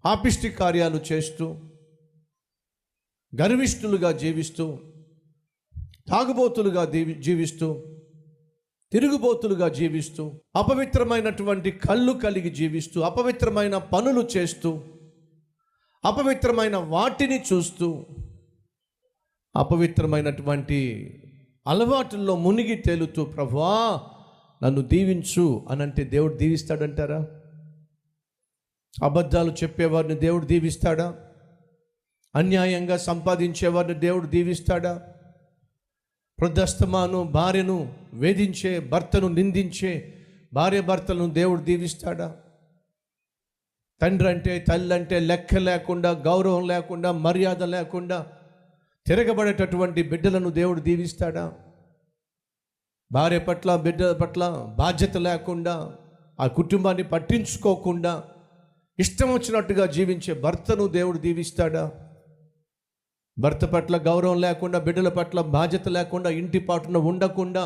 పాపిష్టి కార్యాలు చేస్తూ, గర్విష్ఠులుగా జీవిస్తూ, తాగుబోతులుగా జీవిస్తూ, తిరుగుబోతులుగా జీవిస్తూ, అపవిత్రమైనటువంటి కళ్ళు కలిగి జీవిస్తూ, అపవిత్రమైన పనులు చేస్తూ, అపవిత్రమైన వాటిని చూస్తూ, అపవిత్రమైనటువంటి అలవాటుల్లో మునిగి తేలుతూ, ప్రభువా నన్ను దీవించు అనంటే దేవుడు దీవిస్తాడంటారా? అబద్ధాలు చెప్పేవారిని దేవుడు దీవిస్తాడా? అన్యాయంగా సంపాదించేవారిని దేవుడు దీవిస్తాడా? వృద్ధస్తమాను భార్యను వేధించే, భర్తను నిందించే భార్య భర్తలను దేవుడు దీవిస్తాడా? తండ్రి అంటే, తల్లి అంటే లెక్క లేకుండా, గౌరవం లేకుండా, మర్యాద లేకుండా తిరగబడేటటువంటి బిడ్డలను దేవుడు దీవిస్తాడా? భార్య పట్ల, బిడ్డల పట్ల బాధ్యత లేకుండా, ఆ కుటుంబాన్ని పట్టించుకోకుండా ఇష్టం వచ్చినట్టుగా జీవించే భర్తను దేవుడు దీవిస్తాడా? భర్త పట్ల గౌరవం లేకుండా, బిడ్డల పట్ల బాధ్యత లేకుండా, ఇంటి పాటున ఉండకుండా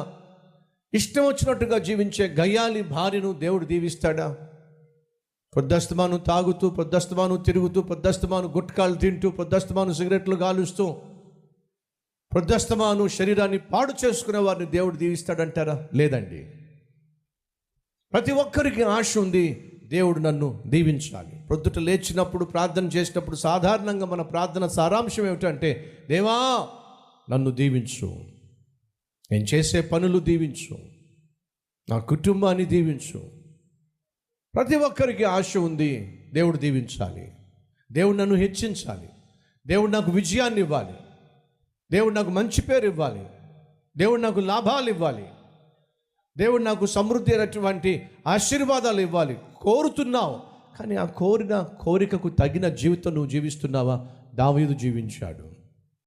ఇష్టం వచ్చినట్టుగా జీవించే గయ్యాలి భార్యను దేవుడు దీవిస్తాడా? పొద్దస్తమాను తాగుతూ, పొద్దస్తమాను తిరుగుతూ, పొద్దస్తమాను గుట్కాలు తింటూ, పొద్దస్తమాను సిగరెట్లు కాలుస్తూ, పొద్దస్తమాను శరీరాన్ని పాడు చేసుకునే వారిని దేవుడు దీవిస్తాడంటారా? లేదండి. ప్రతి ఒక్కరికి ఆశ ఉంది, దేవుడు నన్ను దీవించాలి. ప్రొద్దుట లేచినప్పుడు, ప్రార్థన చేసినప్పుడు సాధారణంగా మన ప్రార్థన సారాంశం ఏమిటంటే, దేవా నన్ను దీవించు, నేను చేసే పనులు దీవించు, నా కుటుంబాన్ని దీవించు. ప్రతి ఒక్కరికి ఆశ ఉంది, దేవుడు దీవించాలి, దేవుడు నన్ను హెచ్చించాలి, దేవుడు నాకు విజయాన్ని ఇవ్వాలి, దేవుడు నాకు మంచి పేరు ఇవ్వాలి, దేవుడు నాకు లాభాలు ఇవ్వాలి, దేవుడు నాకు సమృద్ధి అయినటువంటి ఆశీర్వాదాలు ఇవ్వాలి కోరుతున్నావు. కానీ ఆ కోరిన కోరికకు తగిన జీవితం నువ్వు జీవిస్తున్నావా? దావీదు జీవించాడు.